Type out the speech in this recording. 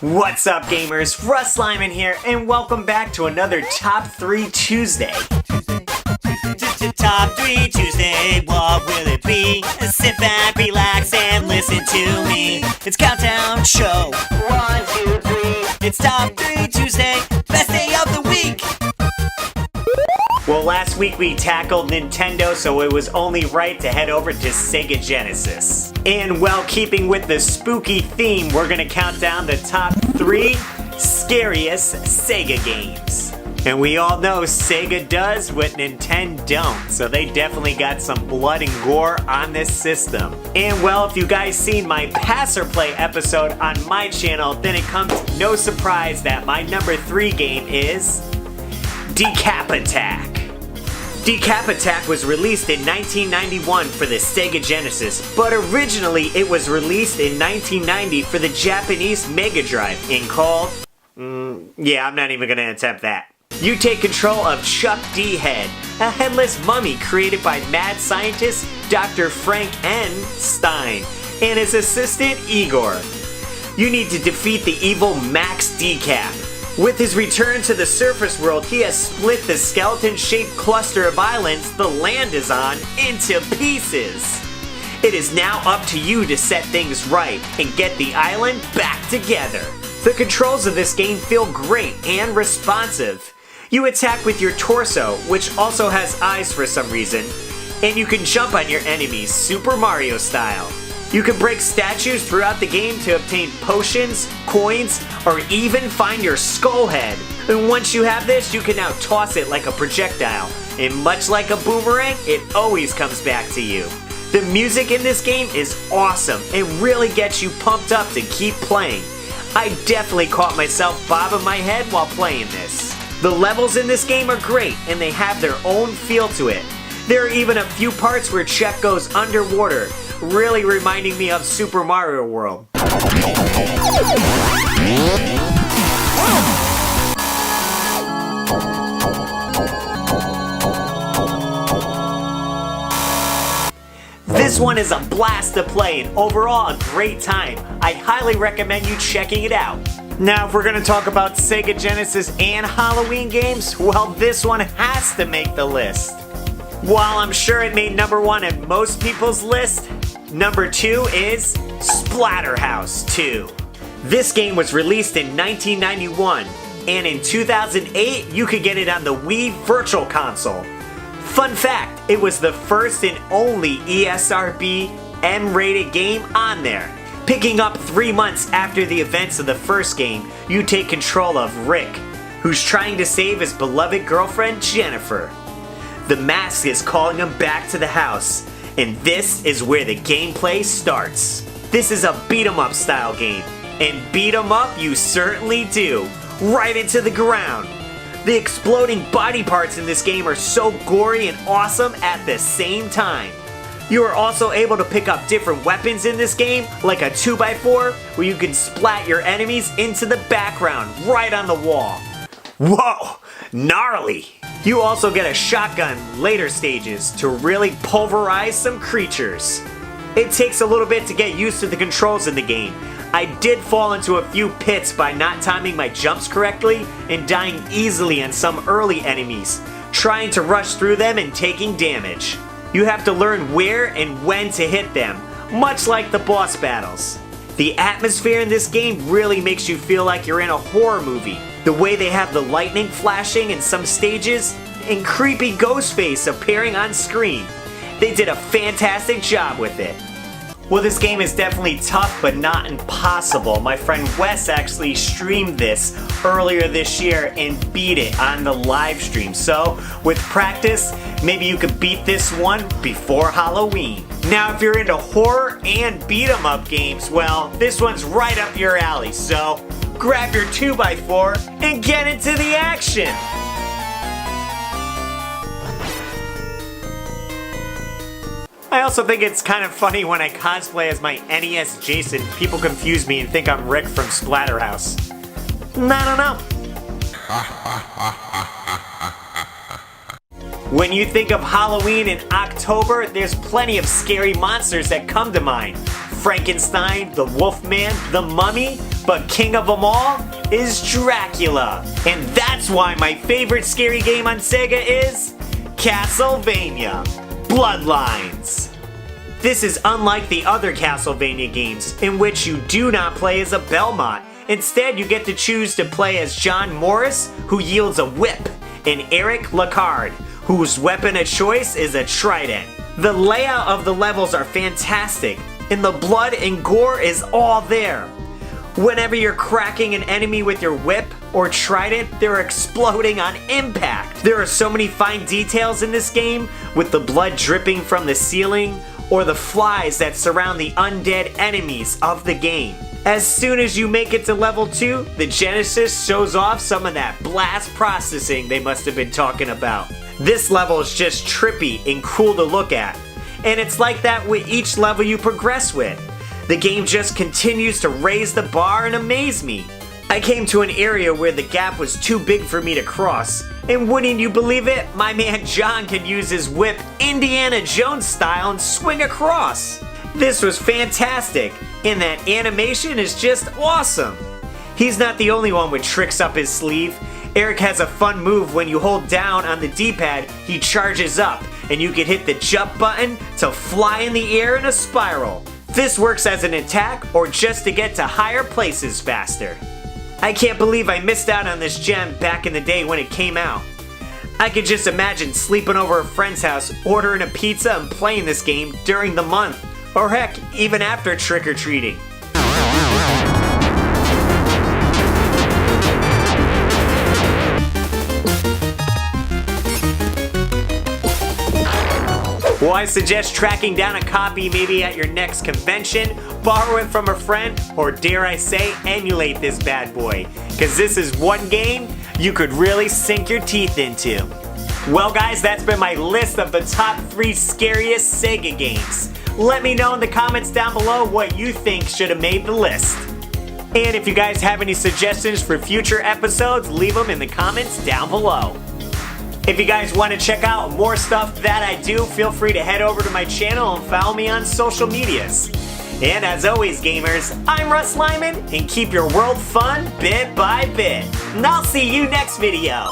What's up, gamers? Russly here, and welcome back to another Top 3 Tuesday. Top 3 Tuesday, what will it be? Sit back, relax, and listen to me. It's Countdown Show. 1, 2, 3. It's Top 3 Tuesday, best day of the week. Well, last week we tackled Nintendo, so it was only right to head over to Sega Genesis. And while keeping with the spooky theme, we're gonna count down the top 3 scariest Sega games. And we all know Sega does what Nintendo don't, so they definitely got some blood and gore on this system. And well, if you guys seen my Pass or Play episode on my channel, then it comes no surprise that my number 3 game is Decap Attack. Decap Attack was released in 1991 for the Sega Genesis, but originally it was released in 1990 for the Japanese Mega Drive and called... yeah, I'm not even gonna attempt that. You take control of Chuck D. Head, a headless mummy created by mad scientist Dr. Frank N. Stein, and his assistant Igor. You need to defeat the evil Max Decap. With his return to the surface world, he has split the skeleton-shaped cluster of islands the land is on into pieces. It is now up to you to set things right and get the island back together. The controls of this game feel great and responsive. You attack with your torso, which also has eyes for some reason, and you can jump on your enemies, Super Mario style. You can break statues throughout the game to obtain potions, coins, or even find your skull head. And once you have this, you can now toss it like a projectile. And much like a boomerang, it always comes back to you. The music in this game is awesome and really gets you pumped up to keep playing. I definitely caught myself bobbing my head while playing this. The levels in this game are great and they have their own feel to it. There are even a few parts where Chuck goes underwater, really reminding me of Super Mario World. This one is a blast to play and overall a great time. I highly recommend you checking it out. Now, if we're going to talk about Sega Genesis and Halloween games, well, this one has to make the list. While I'm sure it made number 1 at most people's list, number 2 is Splatterhouse 2. This game was released in 1991, and in 2008 you could get it on the Wii Virtual Console. Fun fact, it was the first and only ESRB M-rated game on there. Picking up 3 months after the events of the first game, you take control of Rick, who's trying to save his beloved girlfriend Jennifer. The mask is calling him back to the house, and this is where the gameplay starts. This is a beat-em-up style game, and beat 'em up you certainly do, right into the ground. The exploding body parts in this game are so gory and awesome at the same time. You are also able to pick up different weapons in this game, like a 2x4, where you can splat your enemies into the background, right on the wall. Whoa, gnarly! You also get a shotgun later stages to really pulverize some creatures. It takes a little bit to get used to the controls in the game. I did fall into a few pits by not timing my jumps correctly and dying easily on some early enemies, trying to rush through them and taking damage. You have to learn where and when to hit them, much like the boss battles. The atmosphere in this game really makes you feel like you're in a horror movie. The way they have the lightning flashing in some stages and creepy ghost face appearing on screen. They did a fantastic job with it. Well, this game is definitely tough but not impossible. My friend Wes actually streamed this earlier this year and beat it on the live stream. So, with practice, maybe you could beat this one before Halloween. Now, if you're into horror and beat 'em up games, well, this one's right up your alley. So, grab your 2x4 and get into the action! I also think it's kind of funny when I cosplay as my NES Jason, people confuse me and think I'm Rick from Splatterhouse. I don't know. When you think of Halloween in October, there's plenty of scary monsters that come to mind. Frankenstein, the Wolfman, the Mummy, but king of them all is Dracula. And that's why my favorite scary game on Sega is Castlevania Bloodlines. This is unlike the other Castlevania games, in which you do not play as a Belmont. Instead, you get to choose to play as John Morris, who yields a whip, and Eric Lacard, whose weapon of choice is a trident. The layout of the levels are fantastic, and the blood and gore is all there. Whenever you're cracking an enemy with your whip or trident, they're exploding on impact. There are so many fine details in this game, with the blood dripping from the ceiling, or the flies that surround the undead enemies of the game. As soon as you make it to level 2, the Genesis shows off some of that blast processing they must have been talking about. This level is just trippy and cool to look at, and it's like that with each level you progress with. The game just continues to raise the bar and amaze me. I came to an area where the gap was too big for me to cross, and wouldn't you believe it, my man John could use his whip Indiana Jones style and swing across. This was fantastic, and that animation is just awesome. He's not the only one with tricks up his sleeve. Eric has a fun move when you hold down on the D-pad, he charges up, and you can hit the jump button to fly in the air in a spiral. This works as an attack or just to get to higher places faster. I can't believe I missed out on this gem back in the day when it came out. I could just imagine sleeping over a friend's house, ordering a pizza and playing this game during the month, or heck, even after trick-or-treating. Well, I suggest tracking down a copy maybe at your next convention, borrow it from a friend, or dare I say, emulate this bad boy. Cause this is one game you could really sink your teeth into. Well guys, that's been my list of the top 3 scariest Sega games. Let me know in the comments down below what you think should have made the list. And if you guys have any suggestions for future episodes, leave them in the comments down below. If you guys want to check out more stuff that I do, feel free to head over to my channel and follow me on social medias. And as always, gamers, I'm Russ Lyman, and keep your world fun bit by bit. And I'll see you next video.